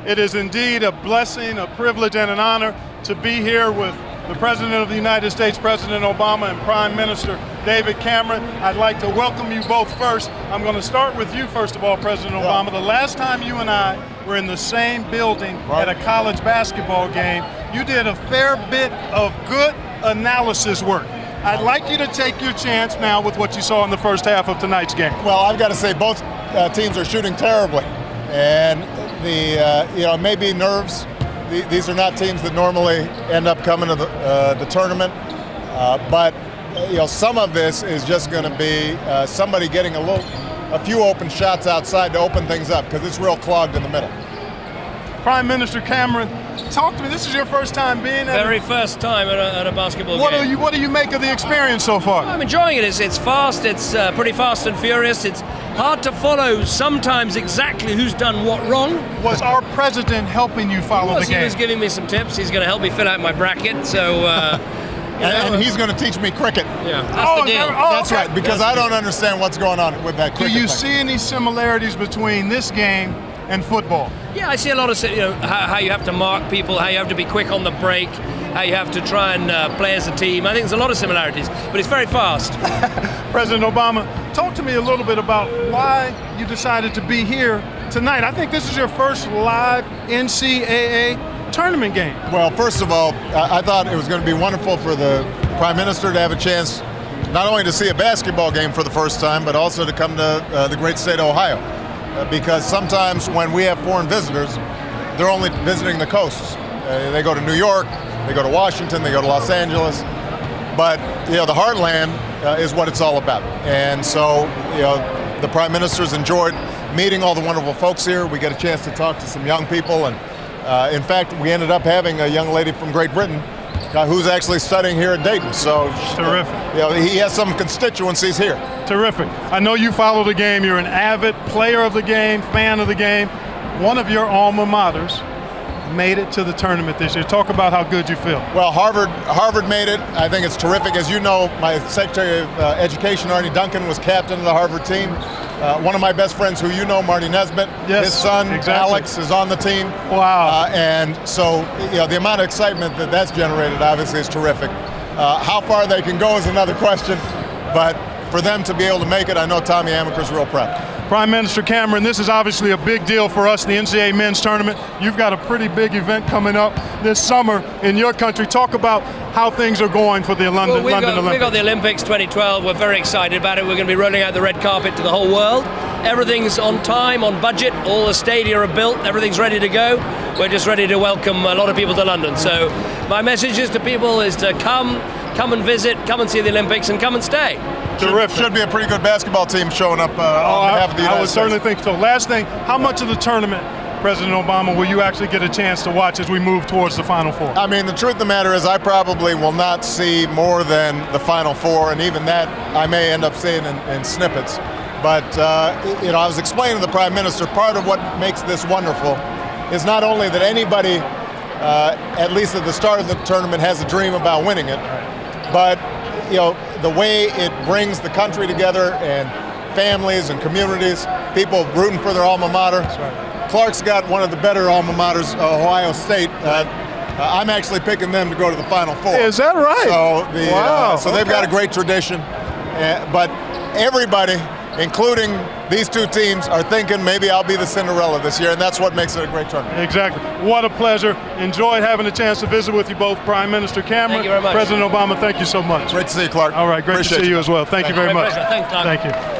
It is indeed a blessing, a privilege, and an honor to be here with the President of the United States, President Obama, and Prime Minister David Cameron. I'd like to welcome you both first. I'm going to start with you, first of all, President Obama. The last time you and I were in the same building at a college basketball game, you did a fair bit of good analysis work. I'd like you to take your chance now with what you saw in the first half of tonight's game. Well, I've got to say both teams are shooting terribly, and it may be nerves. These are not teams that normally end up coming to the tournament, but some of this is just going to be somebody getting a few open shots outside to open things up, because it's real clogged in the middle. Prime Minister Cameron, talk to me. This is your first time being at Very first time at a basketball game. What do you make of the experience so far? I'm enjoying it. It's fast. It's pretty fast and furious. It's hard to follow sometimes exactly who's done what wrong. Was our president helping you follow the game? He was giving me some tips. He's going to help me fill out my bracket. So. And he's going to teach me cricket. Yeah, that's the deal. That's right, because I don't understand what's going on with that cricket. Do you thing. see any similarities between this game and football? Yeah, I see a lot of how you have to mark people, how you have to be quick on the break, how you have to try and play as a team. I think there's a lot of similarities, but it's very fast. President Obama, talk to me a little bit about why you decided to be here tonight. I think this is your first live NCAA tournament game. Well, first of all, I thought it was going to be wonderful for the Prime Minister to have a chance not only to see a basketball game for the first time, but also to come to the great state of Ohio. Because sometimes when we have foreign visitors, they're only visiting the coasts. They go to New York, they go to Washington, they go to Los Angeles. But the heartland is what it's all about. And so the Prime Minister's enjoyed meeting all the wonderful folks here. We get a chance to talk to some young people, and in fact, we ended up having a young lady from Great Britain who's actually studying here at Dayton. So terrific. He has some constituencies here. Terrific. I know you follow the game. You're an avid player of the game, fan of the game. One of your alma maters made it to the tournament this year. Talk about how good you feel. Well, Harvard made it. I think it's terrific. As you know, my Secretary of Education, Arnie Duncan, was captain of the Harvard team. One of my best friends, who you know, Marty Nesbitt, his son, Alex, is on the team. Wow. And so, the amount of excitement that's generated, obviously, is terrific. How far they can go is another question, but for them to be able to make it, I know Tommy Amaker's real proud. Prime Minister Cameron, this is obviously a big deal for us, the NCAA men's tournament. You've got a pretty big event coming up this summer in your country. Talk about how things are going for the London Olympics. We've got the Olympics 2012. We're very excited about it. We're going to be rolling out the red carpet to the whole world. Everything's on time, on budget. All the stadia are built. Everything's ready to go. We're just ready to welcome a lot of people to London. So my message is to people is to come and visit, come and see the Olympics, and come and stay. Terrific. Should be a pretty good basketball team showing up on behalf of the United States. I would certainly think so. Last thing, how much of the tournament, President Obama, will you actually get a chance to watch as we move towards the Final Four? I mean, the truth of the matter is I probably will not see more than the Final Four, and even that I may end up seeing in snippets. But, I was explaining to the Prime Minister, part of what makes this wonderful is not only that anybody, at least at the start of the tournament, has a dream about winning it, but the way it brings the country together and families and communities, people rooting for their alma mater. Right. Clark's got one of the better alma maters, Ohio State. I'm actually picking them to go to the Final Four. Is that right? So they've got a great tradition. But everybody, including these two teams, are thinking maybe I'll be the Cinderella this year, and that's what makes it a great tournament. Exactly. What a pleasure. Enjoyed having a chance to visit with you both. Prime Minister Cameron. Thank you very much. President Obama, thank you so much. Great to see you, Clark. All right, great to see you as well. Thank you very much. Thank you. Thank you.